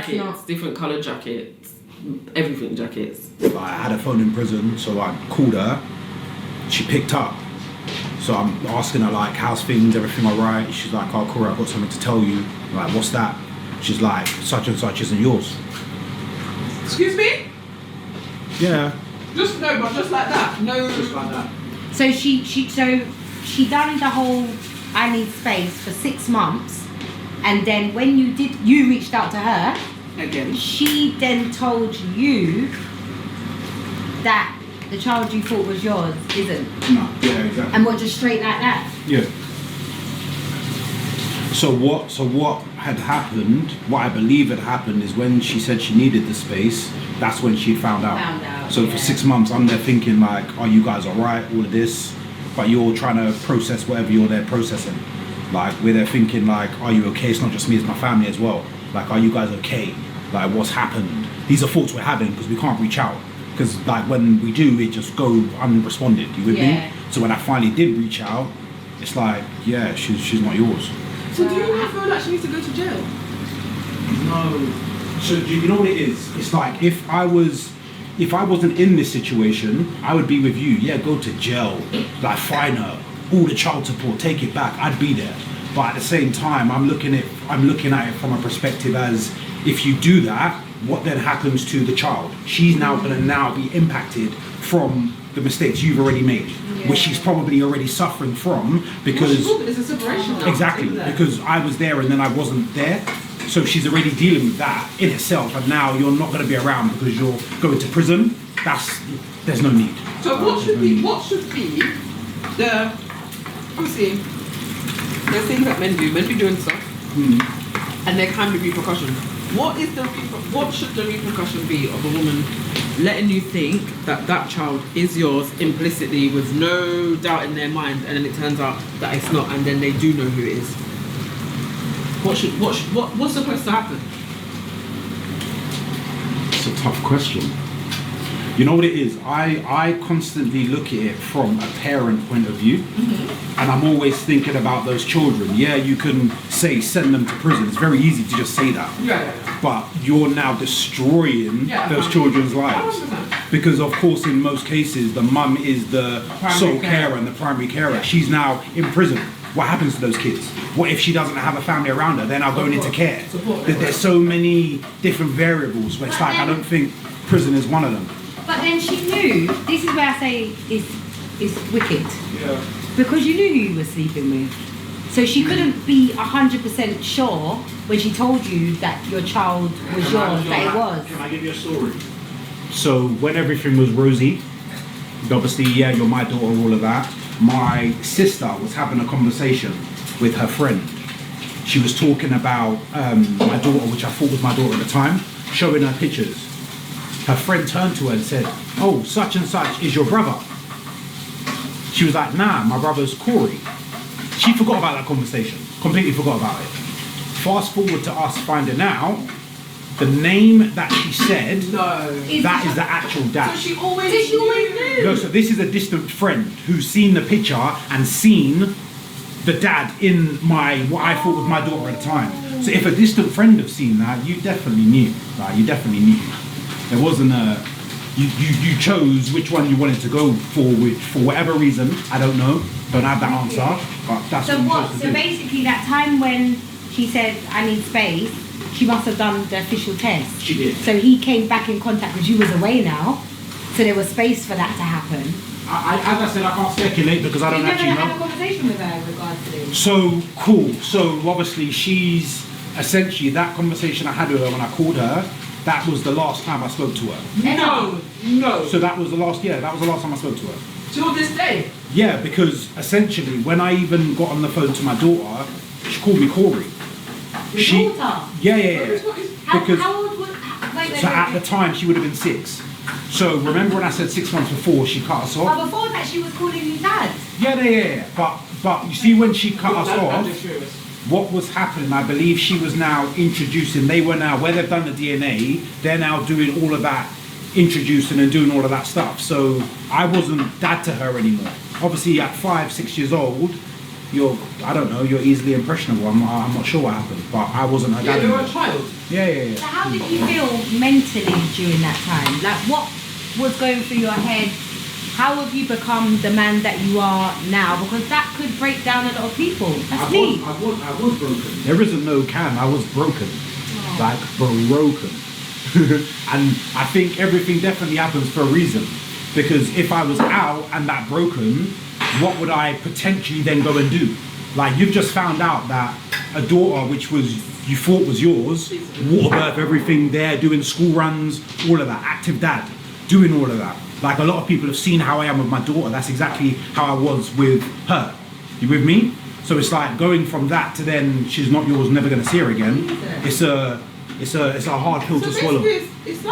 jackets, different coloured jackets, everything jackets. I had a phone in prison, so I called her. She picked up. So I'm asking her like, how's things, everything alright? She's like, oh Corey, I've got something to tell you. I'm like, what's that? She's like, such and such isn't yours. Excuse me? Yeah. Just no, but just like that. No. Just like that. So she done the whole I need space for 6 months, and then when you reached out to her Again. She then told you that the child you thought was yours isn't. No, yeah, exactly. And what, just straight like that? Yeah. So what had happened, what I believe had happened is when she said she needed the space, that's when she found out. So for 6 months I'm there thinking like, are you guys alright, all of this? But you're trying to process whatever you're there processing. Like we're there thinking like, are you okay? It's not just me, it's my family as well. Like, are you guys okay? Like what's happened? These are thoughts we're having because we can't reach out. Because like when we do, it just go unresponded. You with me? So when I finally did reach out, it's like, yeah, she's not yours. So do you not feel like she needs to go to jail? No. So do you know what it is? It's like if I wasn't in this situation, I would be with you. Yeah, go to jail, like fine her, all the child support, take it back. I'd be there. But at the same time, I'm looking at it from a perspective as if you do that, what then happens to the child? She's now going to be impacted from the mistakes you've already made, which she's probably already suffering from because it's a separation now. Exactly, because I was there and then I wasn't there. So she's already dealing with that in itself, and now you're not going to be around because you're going to prison. There's no need. So what should be the, obviously, there's things that men do doing stuff, and there can be repercussions. What should the repercussion be of a woman letting you think that that child is yours implicitly with no doubt in their mind, and then it turns out that it's not, and then they do know who it is? What's supposed to happen? It's a tough question. You know what it is? I constantly look at it from a parent point of view, and I'm always thinking about those children. Yeah, you can say send them to prison. It's very easy to just say that. Yeah. But you're now destroying those children's lives. 100%. Because of course in most cases the mum is the sole carer and the primary carer. She's now in prison. What happens to those kids? What if she doesn't have a family around her? They're now going into care. There's so many different variables, but it's like I don't think prison is one of them. But then she knew, this is where I say it's wicked. Yeah. Because you knew who you were sleeping with. So she couldn't be 100% sure when she told you that your child was yours, that it was. Can I give you a story? So when everything was rosy, obviously, yeah, you're my daughter, all of that. My sister was having a conversation with her friend. She was talking about my daughter, which I thought was my daughter at the time, showing her pictures. Her friend turned to her and said, oh, such and such is your brother. She was like, nah, my brother's Corey. She forgot about that conversation, completely forgot about it. Fast forward to us finding out, the name that she said, that is the actual dad. So she always knew. No, so this is a distant friend who's seen the picture and seen the dad in what I thought was my daughter at the time. So if a distant friend have seen that, you definitely knew. Right? You definitely knew. There wasn't you chose which one you wanted to go for whatever reason. I don't know. Don't have that answer. But that's So what you what? chose to So do. basically that time when she said, I need space, she must have done the official test. She did. So he came back in contact because you was away now. So there was space for that to happen. As I said, I can't speculate because I don't You never actually had a know. conversation with her in regards to this. So cool. So obviously she's essentially that conversation I had with her when I called her. That was the last time I spoke to her. No. So that was the last time I spoke to her. Till this day. Yeah, because essentially when I even got on the phone to my daughter, she called me Corey. Your daughter? Yeah. Because How old was... Wait, so at the time she would have been 6. So remember when I said 6 months before she cut us off? But before that she was calling you dad. Yeah. But you see when she cut us off, what was happening, I believe she was now introducing, they were now, where they've done the DNA, they're now doing all of that, introducing and doing all of that stuff. So I wasn't dad to her anymore. Obviously at 5, 6 years old, I don't know, you're easily impressionable. I'm not sure what happened, but I wasn't a Yeah, dad. you're a anymore. child. Yeah. So how did you feel mentally during that time? Like, what was going through your head? How have you become the man that you are now? Because that could break down a lot of people. That's me. I was broken. There isn't no can. I was broken. Like, broken. And I think everything definitely happens for a reason. Because if I was out and that broken, what would I potentially then go and do? Like, you've just found out that a daughter, which was you thought was yours, water birth, everything there, doing school runs, all of that, active dad, doing all of that. Like, a lot of people have seen how I am with my daughter. That's exactly how I was with her. You with me? So it's like going from that to then she's not yours, never gonna see her again. It's a hard pill So to swallow. basically, it's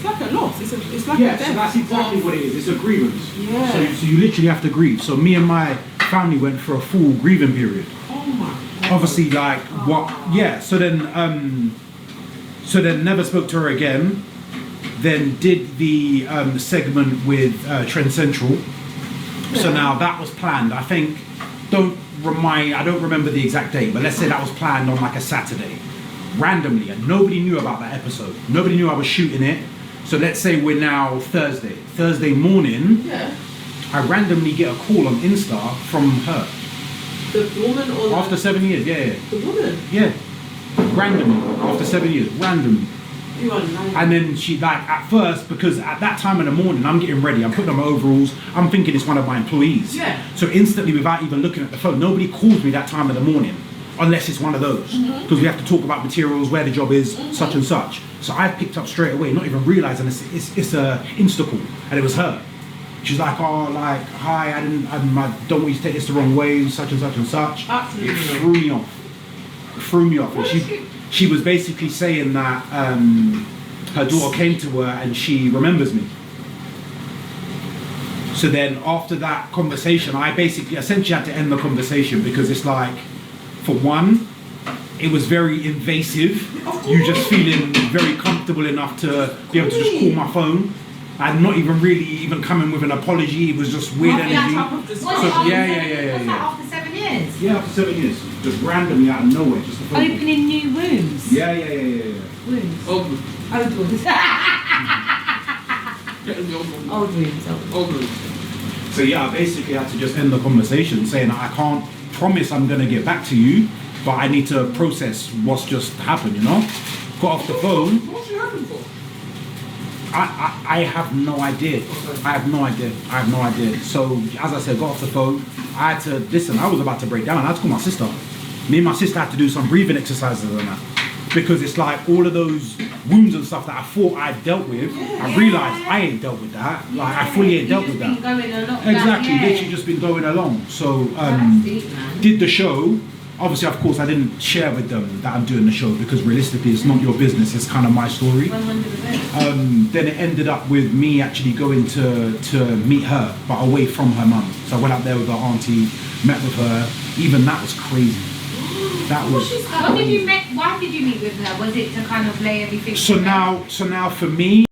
like a loss. It's like Yeah, a death. so that's exactly what it is. It's a grievance. Yeah. So you literally have to grieve. So me and my family went for a full grieving period. Oh my God. Obviously, like what? Yeah. So then never spoke to her again. Then did the segment with Trend Central. So now that was planned. I think I don't remember the exact date, but let's say that was planned on like a Saturday, randomly, and nobody knew about that episode. Nobody knew I was shooting it. So let's say we're now Thursday morning. Yeah. I randomly get a call on Insta from her The woman or the, after 7 years. Yeah. the woman. Yeah. Randomly after 7 years, randomly. You are lying. And then she, like, at first, because at that time in the morning, I'm getting ready, I'm putting on my overalls, I'm thinking it's one of my employees. Yeah. So instantly, without even looking at the phone, nobody calls me that time in the morning, unless it's one of those. Because we have to talk about materials, where the job is, such and such. So I picked up straight away, not even realizing it's a Insta call, and it was her. She's like, oh, like, hi, I don't want you to take this the wrong way, such and such and such. Absolutely. It threw me off. It threw me off. What And is it? she was basically saying that her daughter came to her and she remembers me. So then after that conversation, I essentially had to end the conversation because it's like, for one, it was very invasive. You just feeling very comfortable enough to be able to just call my phone and not even really coming with an apology. It was just weird After that energy. type of Was discussion. it after yeah, 7 yeah, years? yeah, Was yeah. that after 7 years? Yeah, after 7 years, just randomly out of nowhere, just a phone call. Opening new wounds. Yeah. Wounds. Old wound. Old wounds. Getting the old wound. Old wounds. Old wounds. Old wound. So yeah, I basically had to just end the conversation saying I can't promise I'm gonna get back to you, but I need to process what's just happened, you know? Got off the phone. What's she happening for? I have no idea. I have no idea. So as I said, got off the phone. I had to listen, I was about to break down. I had to call my sister. Me and my sister had to do some breathing exercises and that. Because it's like all of those wounds and stuff that I thought I dealt with, I realised I ain't dealt with that. Like I fully ain't dealt with that. Going along. Exactly, Yeah. literally just been going along. So That's deep, man. did the show. Obviously, of course, I didn't share with them that I'm doing the show because realistically, it's not your business. It's kind of my story. 100%. Then it ended up with me actually going to meet her, but away from her mum. So I went up there with her auntie, met with her. Even that was crazy. That was. What did you met? Why did you meet with her? Was it to kind of lay everything? So now for me.